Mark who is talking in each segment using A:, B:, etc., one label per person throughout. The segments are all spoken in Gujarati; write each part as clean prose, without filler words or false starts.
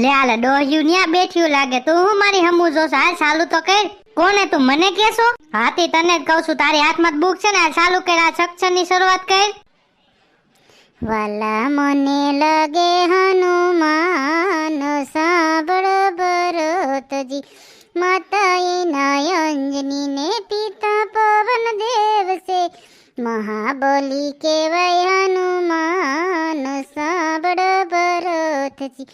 A: લે આલે ડોહ્યું ન્યા બેઠ્યું લાગે. તું હું મારી હમું જોશ? હાલ ચાલુ તો કર. કોને તું મને કેસો? હાથી તને જ કહું છું, તારી હાથમાં બુક છે ને, હાલ ચાલુ કર. આ સક્ષરની શરૂઆત કર.
B: વાલા મને લાગે હનુમાન, સાંભળ ભરતજી, માતા એના અંજની ને પિતા પવન દેવ છે, મહાબલી કહેવાય હનુમાન, સાંભળ ભરતજી.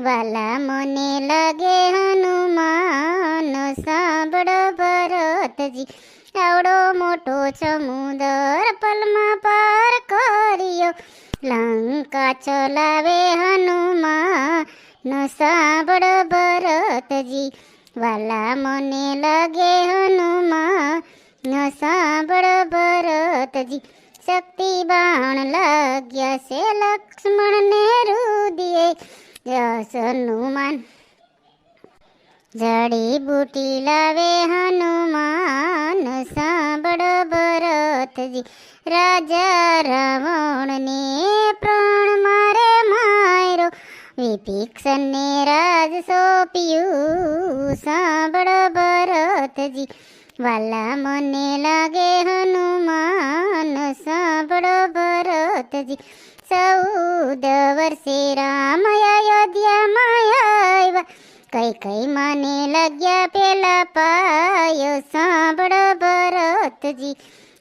B: વાલા મને લાગે હનુમાન, સાંભળ ભરતજી, આવડો મોટો સમુદર પલમાં પાર કર્યો, લંકા ચલાવે હનુમાન, સાંભળ ભરતજી. વાલા મને લાગે હનુમાન, સાંભળ ભરતજી, શક્તિ બાણ લાગ્યા છે લક્ષ્મણને રુદિએ, હનુમાન જડીબુટી લાવે હનુમાન, સાંભળ ભરતજી. રાજા રાવણને પ્રાણ મારે માર્યો, વિભીષણને રાજ સોંપ્યું, સાંભળ ભરતજી. વાલા મને લાગે હનુમાન, સાંભળ ભરતજી, 14 વર્ષે રામ અયોધ્યામાં આવ્યા, કઈ માને લાગ્યા પેલા પાયો, સાંભળ ભરતજી.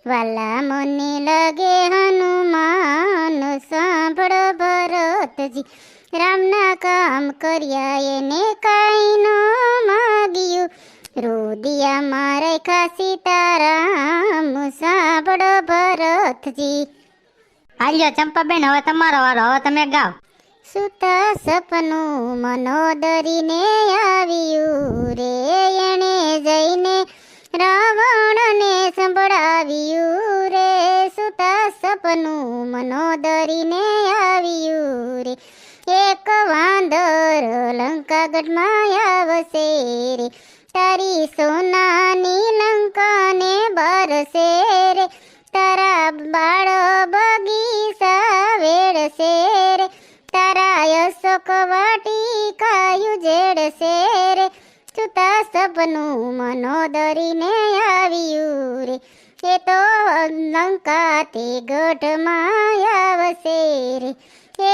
B: વાલા મને લાગે હનુમાન, સાંભળ ભરતજી, રામના કામ કર્યા એને કાંઈ ન માગ્યું, રુદિયામાં રાખ્યા સીતારામ, સાંભળ ભરતજી.
A: હાલ્યો ચંપાબેન, હવે તમારો વારો, હવે તમે ગાઓ.
B: સુતા સપનું મનોદરીને આવ્યું રે, એણે જઈને રાવણને સંભળાવ્યું રે, સુતા સપનું મનોદરીને આવ્યું રે, એક વાંદર લંકાગઢમાં આવશે રે, તારી સોનાની લંકાને બારશે રે, તારા બાળ બગીચા વેડશે રે, તારા અશોક વાટિકાયું જેડશે રે, સુતા સપનું મનોદરીને આવ્યું રે, એ તો લંકા તે ગઢમાં આવશે રે,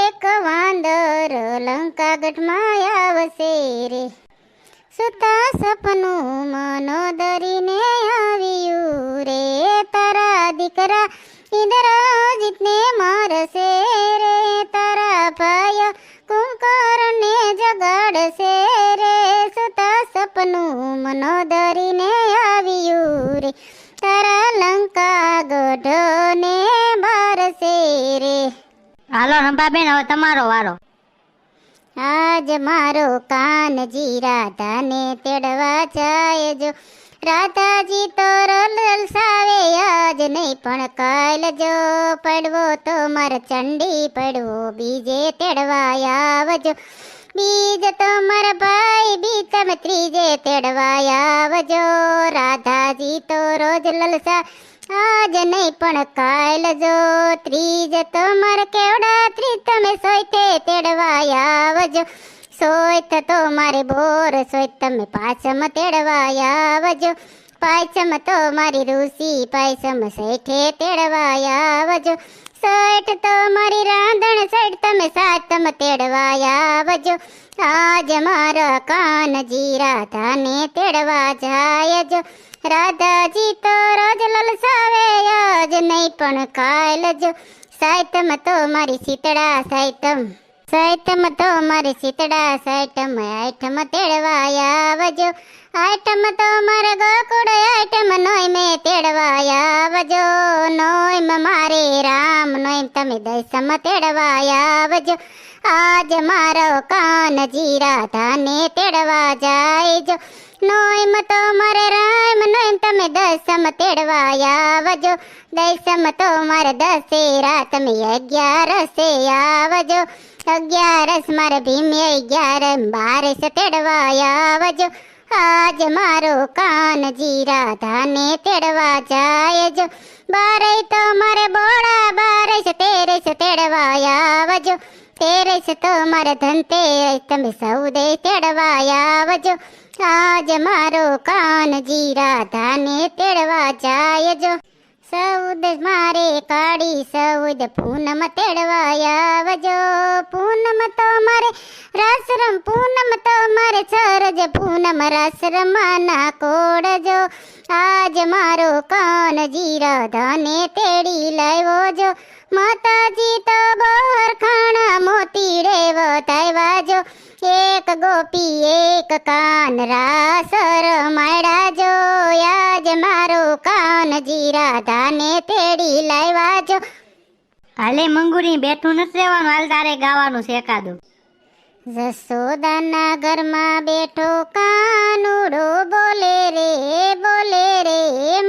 B: એક વાંદર લંકા ગઢમાં આવશે રે, સુતા સપનું મનોદરીને આવ્યું રે, તારા દીકરા ઇન્દ્રજીતને મારશે રે, તારા ભાઈ કુંભકર્ણને જગાડશે રે, સુતા સપનું મનોદરીને આવ્યું રે, તારા લંકા ગઢને બારશે રે.
A: હાલો રંભાબેન, હવે તમારો વારો.
B: આજ મારો કાનજી રાધાને તેડવા જાય જો, રાધાજી તો રલસાવે આજ નહીં પણ કાલ જો, પડવો તો મારે ચંડી પડવો બીજે તેડવા આવજો, બીજ તો મારા ભાઈ બી તમે ત્રીજે તેડવા આવજો, રાધાજી તો રોજ લલસા આજ નહીં પણ કાલ જો, ત્રીજ તો મારે કેવડા ત્રીજ તમે સોયથે તેડવા આવજો, સોયથ તો મારે બોર સોયથ તમે પાછમ તેડવા આવજો, પાયસમ તો મારી ઋષિ પાયસમ શેઠે તેડવા આવજો, શેઠ તો મારી રાંધણ શેઠ તમે સાતમ તેડવા આવજો, આજ મારા કાનજી રાધાને તેડવા જાય જો, રાધાજી તો રોજ લલસાવે આજ નહીં પણ કાલ જો, સાયતમ તો મારી શીતળા સાયતમ, સાયતમ તો મારી શીતળા સાયતમ, આઠમ તેડવા આવજો, આઠમ તો મારે ગોકુળ આઠમ નોય મેં તેડવા આવજો, નોયમ મારે રામ નોયમ તમે દસમ તેડવા આવજો, આજ મારો કાનજી રાધાને તેડવા જાય જો, નોયમ તો મારે રામ નોયમ તમે દસમ તેડવા આવજો, દસમ તો મારે દશેરા તમે 11 આવજો, 11 મારે ભીમ 11 12 તેડવા આવજો, આજ મારો કાનજી રાધાને તેડવા જાય જો, 12 તો મારે બોળા 12 13 તેડવા આવજો, તેરસ તો મારે ધનતેરસ તમે સૌદે તેડવા આવજો. આજ મારો કાનજી રાધાને તેડવા જાયજો. સૌદ મારે કાળી સૌદ પૂનમ તેડવા આવજો. પૂનમ તો મારે રાસરમ પૂનમ તો મારે સરજ પૂનમ રાસરમાના કોડજો. આજ મારો કાનજી રાધાને તેડી લાવ્યો જો. માતાજી તો બરખાણા મોતી રેવ તાવ્યા. એક ગોપી એક કાન રાસર માળા જો. આજ મારો કાનજી રાધાને તેડી લાવ્યા જો.
A: હાલે મંગુરી બેઠું નથી રહેવાનું, હાલ તારે ગાવાનું છે એકાદું.
B: જસોદાના ઘરમાં બેઠો કાનુડો બોલે રે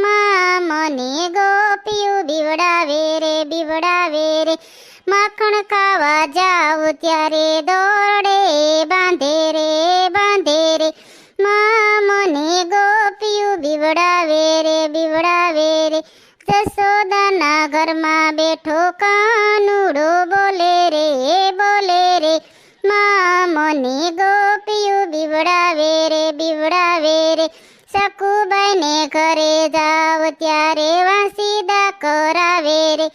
B: માં મને ગોપિયું બીવડાવે રે. માખણ ખાવા જાવ ત્યારે દોરડે બાંધે રે. માં મને ગોપિયું બીવડાવે રે. જસોદાના ઘરમાં બેઠો કાનુડો બોલે રે માં મને ગોપિયું બીવડાવે રે. સકુબાઈને ઘરે જાવ ત્યારે વાંસીદા કરાવે રે.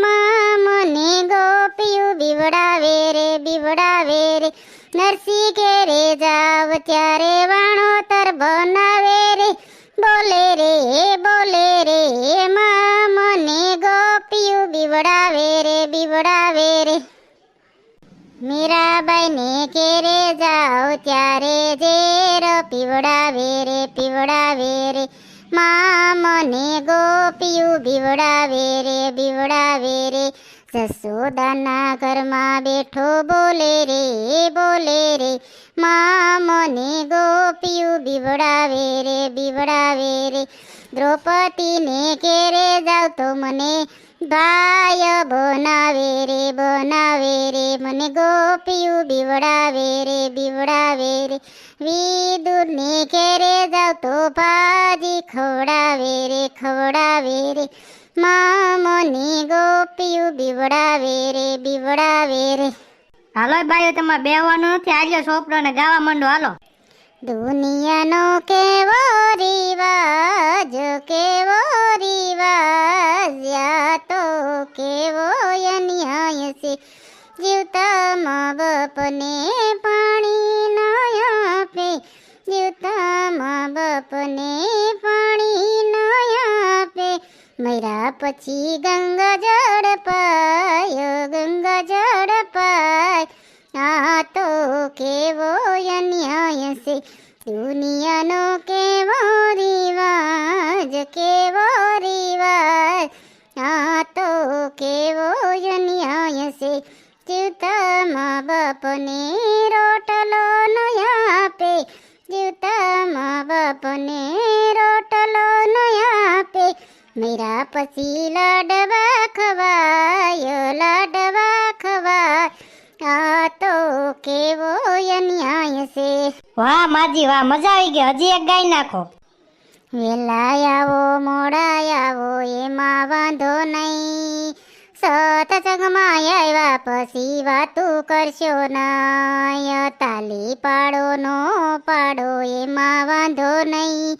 B: માં મને ગોપિયું બીવડાવે રે. નરસિંહ ઘેરે જાવ ત્યારે વાણોતર બનાવે રે. બોલે રે માં મને ગોપિયું બીવડાવે રે. મીરાબાઈને ઘેરે જાઓ ત્યારે ઝેર પીવડાવે રે. માં મને ગોપિયું બીવડાવે રે. જસોદાના ઘરમાં બેઠો બોલે રે માં મને ગોપિયું બીવડાવે રે. દ્રૌપદીને ઘેરે જાવ તો મને ભાય બનાવે રે. મને ગોપિયું બીવડાવે રે. વિદુરને ઘેરે જાવ તો ભાજી ખવડાવે રે. માં મને ગોપિયું બીવડાવે રે.
A: હાલો બાયો, તમારે બેહવાનું નથી, આજો છોપરો ને ગાવા માંડો હાલો.
B: દુનિયાનો કેવો રિવાજ યા તો કેવો અન્યાય છે. જીવતા મા બાપને પાણી ના આપે. મર્યા પછી ગંગા જળ પાય. આ તો કેવો અન્યાય છે. દુનિયાનો કેવો રિવાજ આ તો કેવો અન્યાય છે. જીવતા મા બાપને રોટલો ન આપે. મર્યા પછી લાડવા ખવાય. આ તો કેવો અન્યાય છે.
A: વાહ માજી વાહ, મજા આવી ગઈ. હજી એક ગાઈ નાખો.
B: વેલા આવો મોડા આવો એમાં વાંધો નહીં. સતસંગમાં આવ્યા પછી વાતું કરશો નહીં. તાલી પાડો નો પાડો એમાં વાંધો નહીં.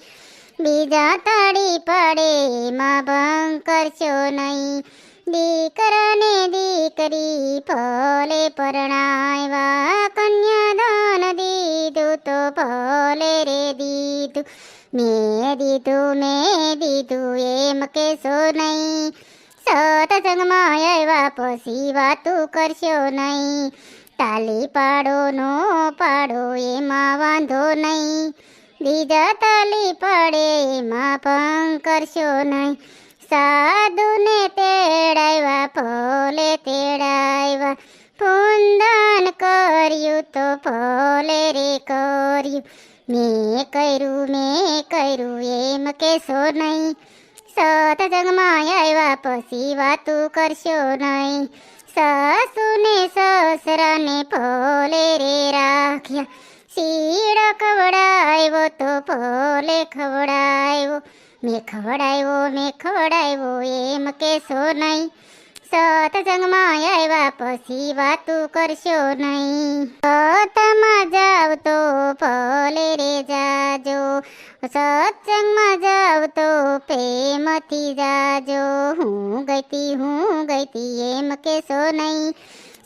B: બીજા તાળી પાડે એમાં ભંગ કરશો નહીં. દીકરાને દીકરી ભલે પરણાવ્યા. કન્યાદાન દીધું તો ભલે રે દીધું. મેં દીધું એમ કેશો નહીં. સતસંગમાં આવ્યા પછી વાતું કરશો નહીં. તાલી પાડો નો પાડો એમાં વાંધો નહીં. બીજા તાલી પાડે એમાં ભંગ કરશો નહીં. સાધુને તેડાવ્યા ભલે તેડાવ્યા. પૂનદાન કર્યું તો ભલે રે કર્યું. મેં કર્યું એમ કેશો નહીં. સતસંગમાં આવ્યા પછી વાતું કરશો નહીં. સાસુને સસરાને ભલે રે રાખ્યા. શીરો ખવડાવ્યો તો ભલે ખવડાવ્યો. મેં ખવડાવ્યો એમ કેશો નહીં. સત્સંગમાં આવ્યા પછી વાતું કરશો નહીં. સતમાં જાવ તો ભલે રે જાજો, સત્સંગમાં જાવ તો પ્રેમથી જાજો. હું ગઈતી એમ કેશો નહીં.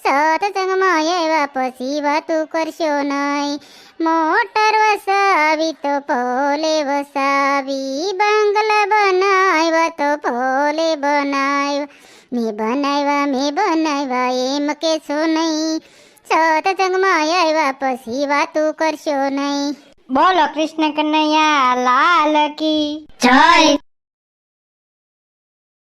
B: સત્સંગમાં આવ્યા પછી વાતું કરશો નહીં. મોટર વસાવી તો ભલે વસાવી, બંગલા બનાવ્યા તો ભલે બનાવ્યા. મેં બનાવ્યા એમ કેશો નહીં. સત્સંગમાં આવ્યા પછી વાતું કરશો નહીં.
A: બોલો કૃષ્ણ કનૈયા લાલ કી જય.